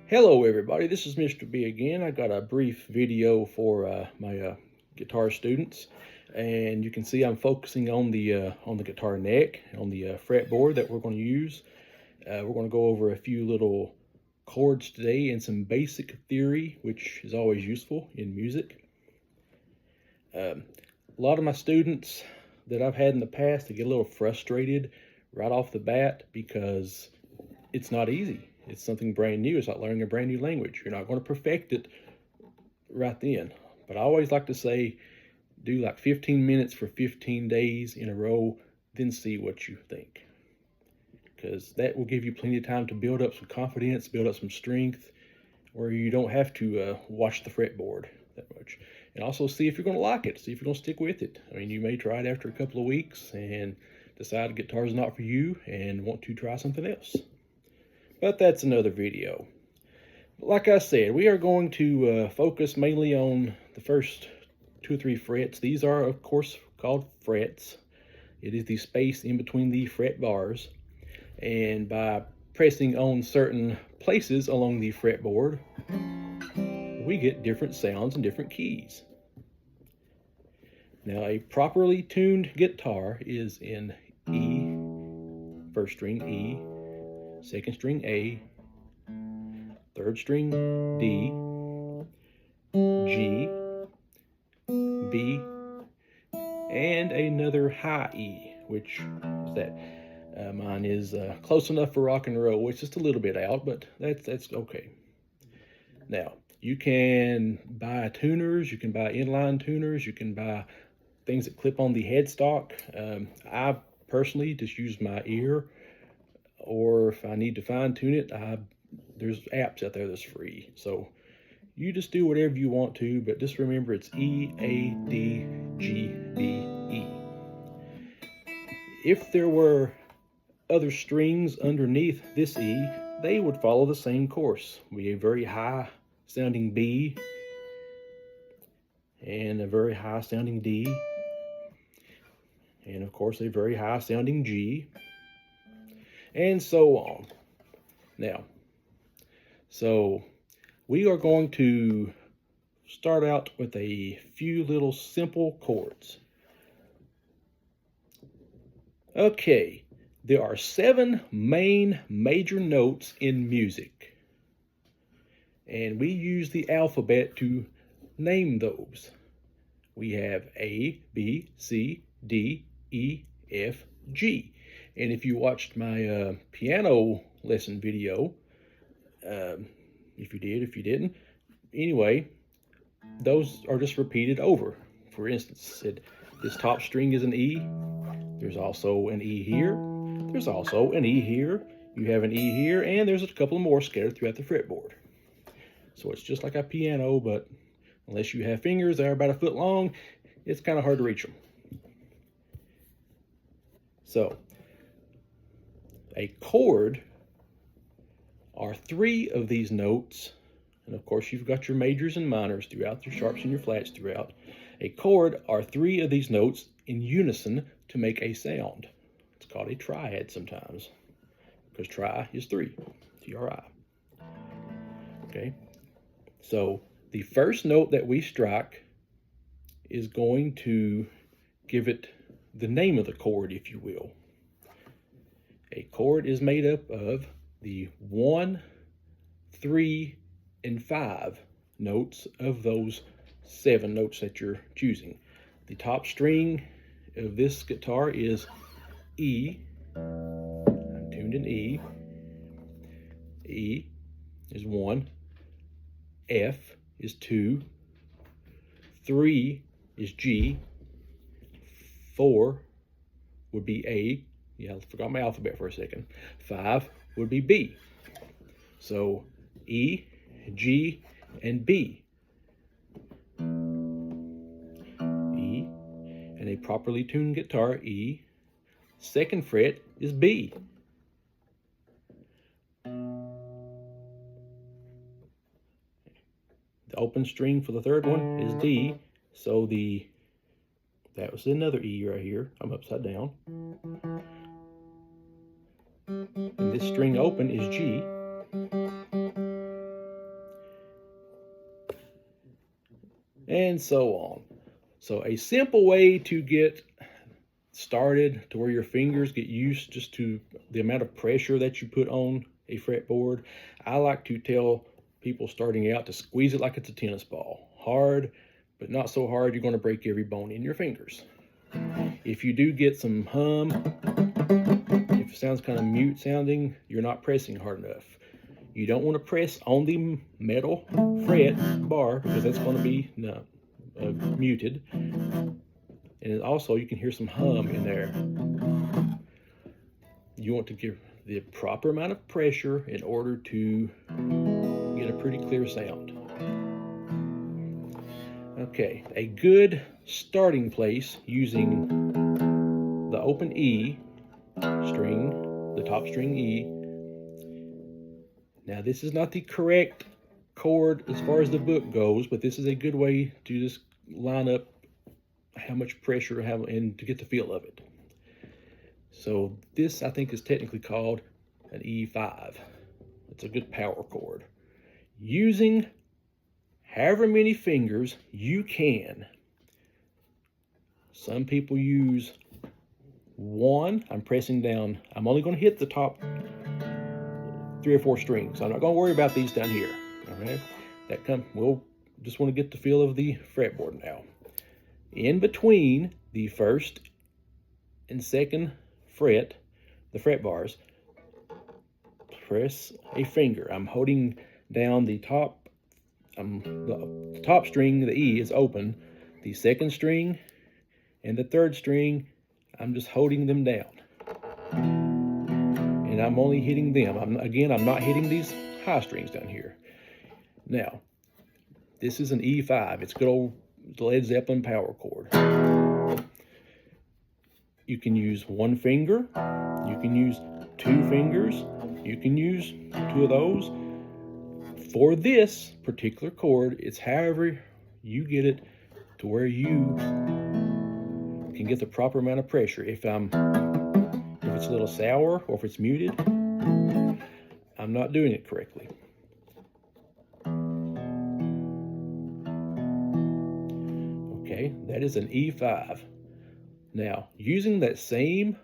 Hello everybody, this is Mr. B again. I got a brief video for my guitar students, and you can see I'm focusing on the guitar neck, on the fretboard that we're going to use. We're going to go over a few little chords today and some basic theory, which is always useful in music. A lot of my students that I've had in the past, they get a little frustrated right off the bat because it's not easy. It's something brand new. It's like learning a brand new language. You're not going to perfect it right then. But I always like to say, do like 15 minutes for 15 days in a row, then see what you think. Because that will give you plenty of time to build up some confidence, build up some strength, where you don't have to watch the fretboard that much. And also see if you're going to like it, see if you're going to stick with it. I mean, you may try it after a couple of weeks and decide guitar's not for you and want to try something else. But that's another video. Like I said, we are going to focus mainly on the first 2 or 3 frets. These are, of course, called frets. It is the space in between the fret bars. And by pressing on certain places along the fretboard, we get different sounds and different keys. Now, a properly tuned guitar is in E, first string E, second string A, third string D, G, B, and another high E, which is that. Mine is close enough for rock and roll. It's just a little bit out, but that's okay. Now, you can buy tuners, you can buy inline tuners, you can buy things that clip on the headstock. I personally just use my ear, or if I need to fine tune it, there's apps out there that's free. So you just do whatever you want to, but just remember it's E, A, D, G, B, E. If there were other strings underneath this E, they would follow the same course. We have a very high sounding B and a very high sounding D, and of course a very high sounding G, and so on. Now, so we are going to start out with a few little simple chords. Okay, there are 7 main major notes in music, and we use the alphabet to name those. We have A, B, C, D, E, F, G. And if you watched my piano lesson video, if you did, if you didn't, anyway, those are just repeated over. For instance, this top string is an E. There's also an E here. There's also an E here. You have an E here, and there's a couple more scattered throughout the fretboard. So it's just like a piano, but unless you have fingers that are about 1 foot long, it's kind of hard to reach them. So a chord are 3 of these notes, and of course you've got your majors and minors throughout, your sharps and your flats throughout. A chord are 3 of these notes in unison to make a sound. It's called a triad sometimes, because tri is 3, T-R-I. Okay, so the first note that we strike is going to give it the name of the chord, if you will. A chord is made up of the 1, 3, and 5 notes of those 7 notes that you're choosing. The top string of this guitar is E. I'm tuned in E. E is 1. F is 2. 3 is G. 4 would be A. Yeah, I forgot my alphabet for a second. 5 would be B. So E, G, and B. E, and a properly tuned guitar, E. 2nd fret is B. The open string for the 3rd one is D. So that was another E right here. I'm upside down. And this string open is G. and so on. So a simple way to get started, to where your fingers get used just to the amount of pressure that you put on a fretboard. I like to tell people starting out to squeeze it like it's a tennis ball. Hard, but not so hard you're going to break every bone in your fingers. If you do get some hum, if it sounds kind of mute sounding, you're not pressing hard enough. You don't want to press on the metal fret bar, because that's going to be muted. And also you can hear some hum in there. You want to give the proper amount of pressure in order to get a pretty clear sound. Okay, a good starting place using the open E string, the top string E. Now this is not the correct chord as far as the book goes, but this is a good way to just line up how much pressure and to get the feel of it. So this, I think, is technically called an E5. It's a good power chord. Using however many fingers you can. Some people use one. I'm pressing down. I'm only going to hit the top 3 or 4 strings. I'm not going to worry about these down here. All right, we'll just want to get the feel of the fretboard now. In between the first and second fret, the fret bars, press a finger. I'm holding down the top. The top string, the E, is open. The second string and the third string, I'm just holding them down. And I'm only hitting them. I'm not hitting these high strings down here. Now, this is an E5. It's good old Led Zeppelin power chord. You can use one finger. You can use 2 fingers. You can use 2 of those. For this particular chord, it's however you get it to where you can get the proper amount of pressure. If it's a little sour or if it's muted, I'm not doing it correctly. Okay, that is an E5. Now, using that same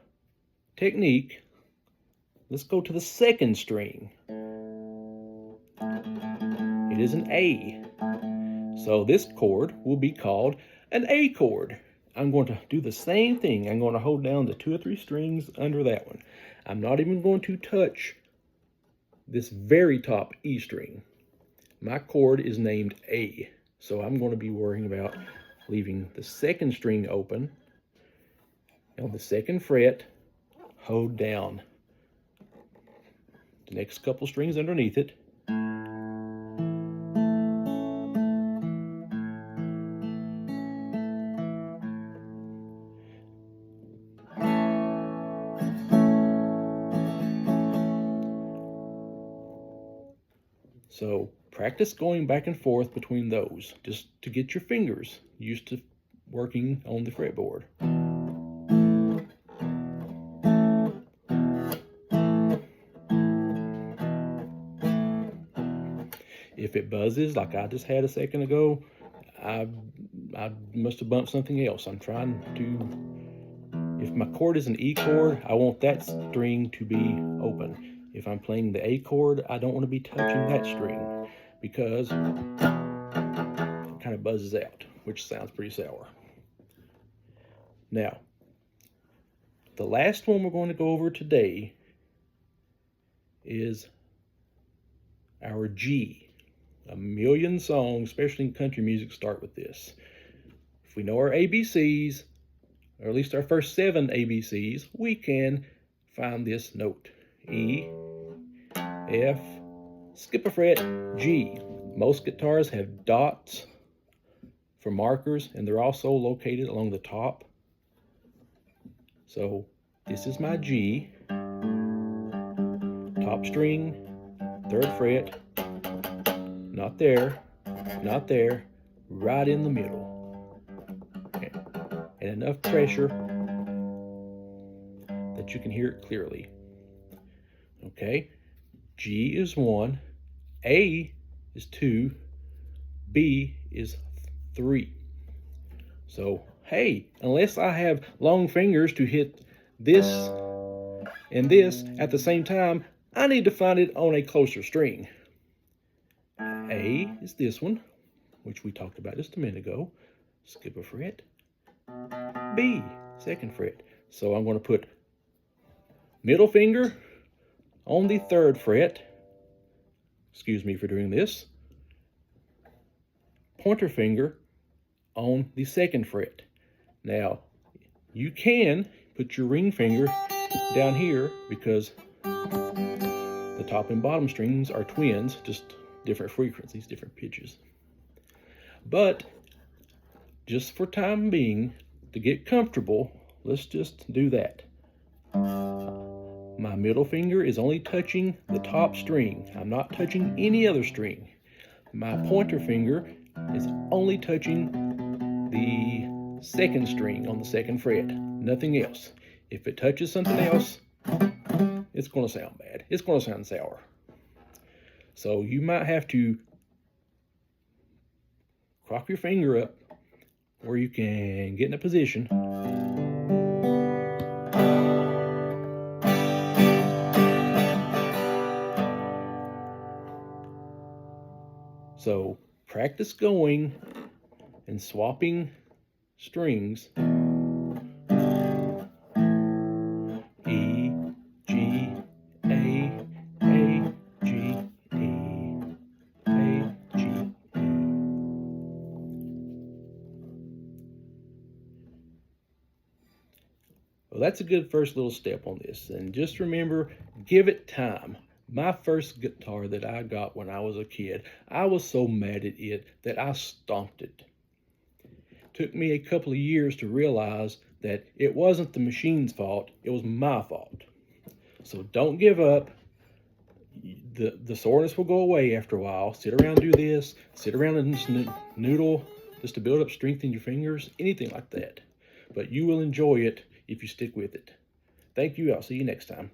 technique, let's go to the second string. It is an A. So this chord will be called an A chord. I'm going to do the same thing. I'm going to hold down the 2 or 3 strings under that one. I'm not even going to touch this very top E string. My chord is named A. So I'm going to be worrying about leaving the second string open. On the second fret, hold down the next couple strings underneath it. So practice going back and forth between those, just to get your fingers used to working on the fretboard. If it buzzes like I just had a second ago, I must have bumped something else. I'm trying to, if my chord is an E chord, I want that string to be open. If I'm playing the A chord, I don't want to be touching that string because it kind of buzzes out, which sounds pretty sour. Now, the last one we're going to go over today is our G. A million songs, especially in country music, start with this. If we know our ABCs, or at least our first 7 ABCs, we can find this note. E, F, skip a fret, G. Most guitars have dots for markers, and they're also located along the top. So this is my G. Top string, 3rd fret, not there, not there, right in the middle. Okay. And enough pressure that you can hear it clearly. Okay, G is 1, A is 2, B is 3. So, hey, unless I have long fingers to hit this and this at the same time, I need to find it on a closer string. A is this one, which we talked about just a minute ago. Skip a fret. B, 2nd fret. So I'm going to put middle finger on the 3rd fret. Excuse me for doing this. Pointer finger on the 2nd fret. Now, you can put your ring finger down here because the top and bottom strings are twins, just different frequencies, different pitches. But just for time being, to get comfortable, let's just do that. My middle finger is only touching the top string. I'm not touching any other string. My pointer finger is only touching the 2nd string on the 2nd fret, nothing else. If it touches something else, it's going to sound bad. It's going to sound sour. So you might have to crop your finger up where you can get in a position so practice going and swapping strings. E, G, A, G, E, A, G, E. Well, that's a good first little step on this. And just remember, give it time. My first guitar that I got when I was a kid, I was so mad at it that I stomped it. Took me a couple of years to realize that it wasn't the machine's fault, it was my fault. So don't give up. The soreness will go away after a while. Sit around and do this. Sit around and just noodle just to build up strength in your fingers, anything like that. But you will enjoy it if you stick with it. Thank you. I'll see you next time.